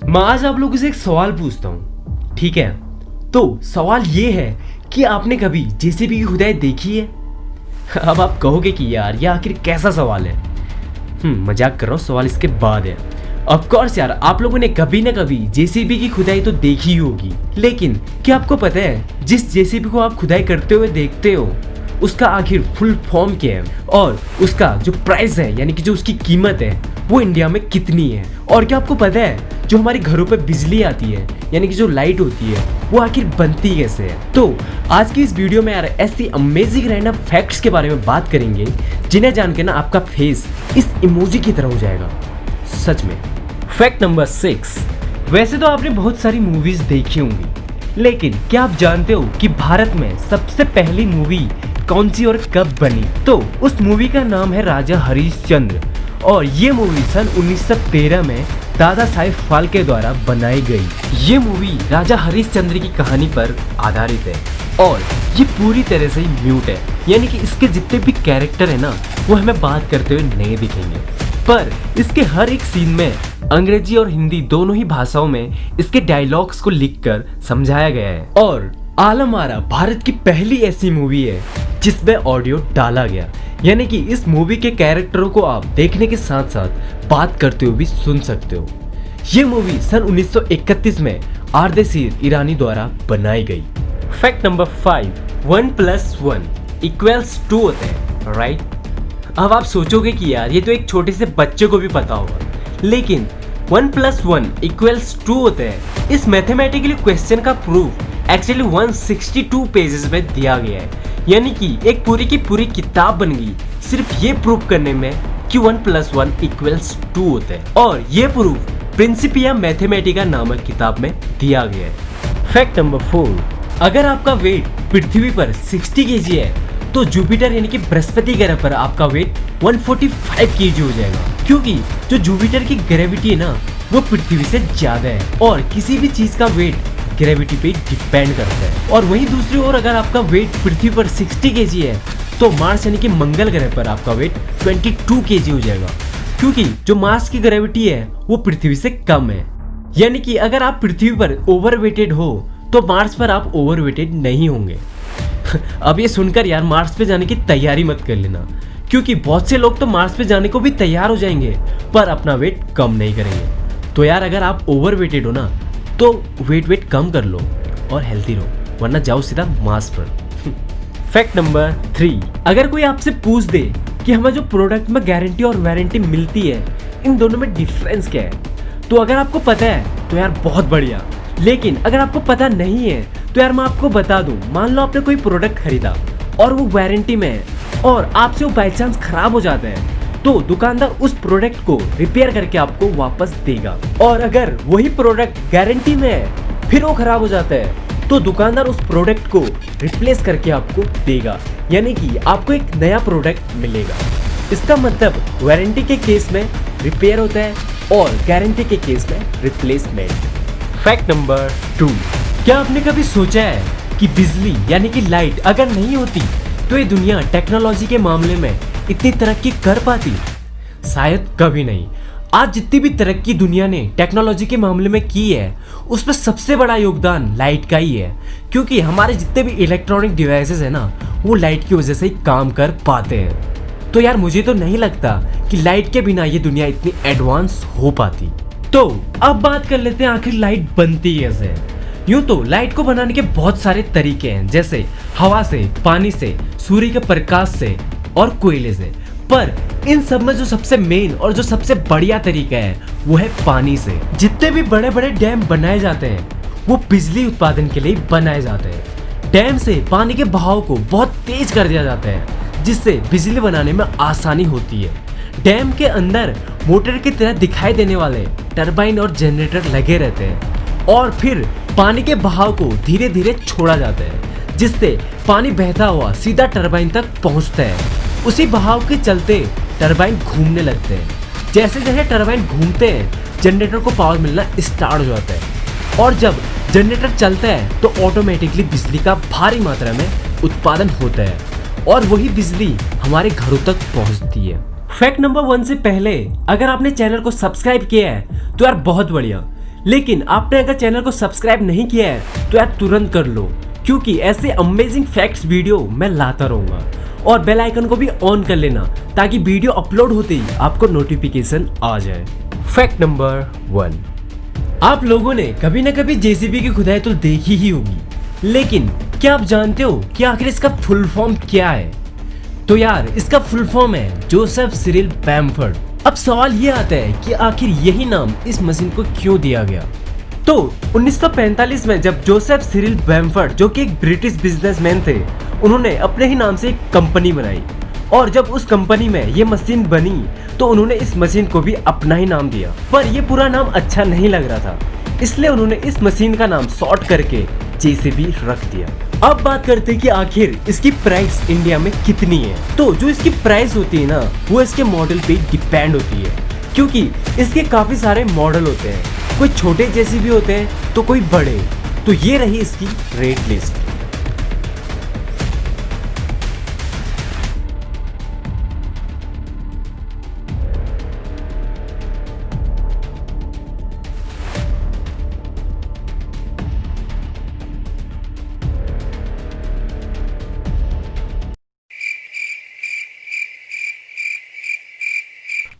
मैं आज आप लोगों से एक सवाल पूछता हूँ, ठीक है? तो सवाल ये है कि आपने कभी जेसीबी की खुदाई देखी है? अब आप कहोगे कि यार ये आखिर कैसा सवाल है। मजाक कर रहा हूँ, सवाल इसके बाद है। ऑफ कोर्स यार, आप लोगों ने कभी ना कभी जेसीबी की खुदाई तो देखी ही होगी, लेकिन क्या आपको पता है जिस जेसीबी को आप खुदाई करते हुए देखते हो उसका आखिर फुल फॉर्म क्या है और उसका जो प्राइस है यानी कि जो उसकी कीमत है वो इंडिया में कितनी है? और क्या आपको पता है जो हमारे घरों पे बिजली आती है यानी कि जो लाइट होती है वो आखिर बनती कैसे है? तो आज की इस वीडियो में यार ऐसी अमेजिंग रैंडम फैक्ट्स के बारे में बात करेंगे जिन्हें जान के ना आपका फेस इस इमोजी की तरह हो जाएगा सच में। फैक्ट नंबर 6, वैसे तो आपने बहुत सारी मूवीज देखी होंगी, लेकिन क्या आप जानते हो कि भारत में सबसे पहली मूवी कौन सी और कब बनी? तो उस मूवी का नाम है राजा हरिश्चंद्र और ये मूवी सन 1913 में दादा साहेब फाल्के द्वारा बनाई गई। ये मूवी राजा हरिश्चंद्र की कहानी पर आधारित है और ये पूरी तरह से म्यूट है, यानी कि इसके जितने भी कैरेक्टर है ना वो हमें बात करते हुए नहीं दिखेंगे, पर इसके हर एक सीन में अंग्रेजी और हिंदी दोनों ही भाषाओं में इसके डायलॉग्स को लिखकर समझाया गया है। और आलम आरा भारत की पहली ऐसी मूवी है जिसमें ऑडियो डाला गया, यानी कि इस मूवी के कैरेक्टरों को आप देखने के साथ साथ बात करते हुए भी सुन सकते हो। ये मूवी सन 1931 में आर्देशीर ईरानी द्वारा बनाई गई। फैक्ट नंबर 5, 1 + 1 = 2 होते हैं, राइट? अब आप सोचोगे कि यार ये तो एक छोटे से बच्चे को भी पता होगा, लेकिन 1 + 1 = 2 होते हैं। इस मैथमेटिकली क्वेश्चन का प्रूफ एक्चुअली 162 पेजेस में दिया गया है, यानी कि एक पूरी की पूरी किताब बन गई सिर्फ ये प्रूफ करने में कि 1 + 1 = 2 होते हैं। और ये प्रूफ प्रिंसिपिया मैथमेटिका नामक किताब में दिया गया है। फैक्ट नंबर 4, अगर आपका वेट पृथ्वी पर 60 kg है तो जुपिटर यानी कि बृहस्पति ग्रह पर आपका वेट 145 kg हो जाएगा, क्योंकि जो जुपिटर की ग्रेविटी है ना वो पृथ्वी से ज्यादा है और किसी भी चीज का वेट ग्रेविटी पे डिपेंड करता है। और वहीं दूसरी ओर अगर आपका वेट पृथ्वी पर 60 kg है तो मार्स यानी कि मंगल ग्रह पर आपका वेट 22 kg हो जाएगा, क्योंकि जो मार्स की ग्रेविटी है वो पृथ्वी से कम है। यानी कि अगर आप पृथ्वी पर ओवरवेटेड हो तो मार्स पर आप ओवरवेटेड नहीं होंगे। अब ये सुनकर यार मार्स पे जाने की तैयारी मत कर लेना, क्योंकि बहुत से लोग तो मार्स पे जाने को भी तैयार हो जाएंगे पर अपना वेट कम नहीं करेंगे। तो यार अगर आप ओवरवेटेड हो ना तो वेट कम कर लो और हेल्दी रहो, वरना जाओ सीधा मार्स पर। फैक्ट नंबर 3, अगर कोई आपसे पूछ दे कि हमें जो प्रोडक्ट में गारंटी और वारंटी मिलती है इन दोनों में डिफरेंस क्या है, तो अगर आपको पता है तो यार बहुत बढ़िया, लेकिन अगर आपको पता नहीं है तो यार मैं आपको बता दूं, मान लो आपने कोई प्रोडक्ट खरीदा और वो वारंटी में है और आपसे वो बाई चांस खराब हो जाता है तो दुकानदार उस प्रोडक्ट को रिपेयर करके आपको वापस देगा। और अगर वही प्रोडक्ट गारंटी में है फिर वो खराब हो जाता है तो दुकानदार उस प्रोडक्ट को रिप्लेस करके आपको देगा, यानी कि आपको एक नया प्रोडक्ट मिलेगा। इसका मतलब वारंटी के केस में रिपेयर होता है और गारंटी के केस में रिप्लेसमेंट। फैक्ट नंबर 2, क्या आपने कभी सोचा है कि बिजली यानी कि लाइट अगर नहीं होती तो ये दुनिया टेक्नोलॉजी के मामले में इतनी तरक्की कर पाती? शायद कभी नहीं। आज जितनी भी तरक्की दुनिया ने टेक्नोलॉजी के मामले में की है उसमें सबसे बड़ा योगदान लाइट का ही है, क्योंकि हमारे जितने भी इलेक्ट्रॉनिक डिवाइसेस है ना वो लाइट की वजह से ही काम कर पाते हैं। तो यार मुझे तो नहीं लगता कि लाइट के बिना ये दुनिया इतनी एडवांस हो पाती। तो अब बात कर लेते हैं आखिर लाइट बनती कैसे है। यूं तो लाइट को बनाने के बहुत सारे तरीके हैं, जैसे हवा से, पानी से, सूर्य के प्रकाश से और कोयले से, पर इन सब में जो सबसे मेन और जो सबसे बढ़िया तरीका है वो है पानी से। जितने भी बड़े बड़े डैम बनाए जाते हैं वो बिजली उत्पादन के लिए बनाए जाते हैं। डैम से पानी के बहाव को बहुत तेज कर दिया जाता है जिससे बिजली बनाने में आसानी होती है। डैम के अंदर मोटर की तरह दिखाई देने वाले टरबाइन और जनरेटर लगे रहते हैं और फिर पानी के बहाव को धीरे धीरे छोड़ा जाता है जिससे पानी बहता हुआ सीधा टरबाइन तक पहुंचता है। उसी बहाव के चलते टरबाइन घूमने लगते हैं। जैसे जैसे टरबाइन घूमते हैं जनरेटर को पावर मिलना स्टार्ट हो जाता है और जब जनरेटर चलता है तो ऑटोमेटिकली बिजली का भारी मात्रा में उत्पादन होता है और वही बिजली हमारे घरों तक पहुंचती है। फैक्ट नंबर 1 से पहले अगर आपने चैनल को सब्सक्राइब किया है तो यार बहुत बढ़िया, लेकिन आपने अगर चैनल को सब्सक्राइब नहीं किया है तो यार तुरंत कर लो, क्योंकि ऐसे अमेजिंग फैक्ट्स वीडियो मैं लाता रहूंगा। और बेल आइकन को भी ऑन कर लेना ताकि वीडियो अपलोड होते ही आपको नोटिफिकेशन आ जाए। फैक्ट नंबर 1, आप लोगों ने कभी ना कभी जेसीबी की खुदाई तो देखी ही होगी, लेकिन क्या आप जानते हो कि आखिर इसका फुल फॉर्म क्या है? तो यार इसका फुल फॉर्म है जोसेफ सिरिल बैम्फर्ड। अब सवाल ये आता है कि आखिर यही नाम इस मशीन को क्यों दिया गया? तो 1945 में जब जोसेफ सिरिल बैम्फर्ड, जो कि एक ब्रिटिश बिजनेसमैन थे, उन्होंने अपने ही नाम से एक कंपनी बनाई। और जब उस कंपनी में ये मशीन बनी तो उन्होंने इस मशीन को भी अपना ही नाम दिया। पर ये पूरा नाम अच्छा नहीं लग रहा था, इसलिए उन्होंने इस मशीन का नाम शॉर्ट करके जेसीबी रख दिया। अब बात करते हैं कि आखिर इसकी प्राइस इंडिया में कितनी है। तो जो इसकी प्राइस होती है ना, वो इसके मॉडल पे डिपेंड होती है, क्योंकि इसके काफी सारे मॉडल होते हैं। कोई छोटे जेसीबी होते हैं तो कोई बड़े। तो ये रही इसकी रेट लिस्ट।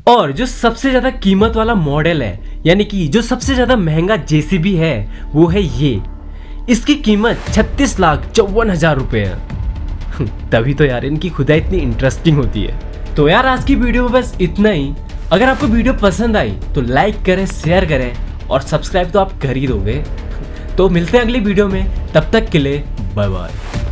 और जो सबसे ज्यादा कीमत वाला मॉडल है, यानी कि जो सबसे ज्यादा महंगा जेसीबी है, वो है ये। इसकी कीमत 36,54,000 रुपए है। तभी तो यार इनकी खुदाई इतनी इंटरेस्टिंग होती है। तो यार आज की वीडियो में बस इतना ही। अगर आपको वीडियो पसंद आई तो लाइक करें, शेयर करें और सब्सक्राइब तो आप कर ही दोगे। तो मिलते हैं अगली वीडियो में, तब तक के लिए बाय बाय।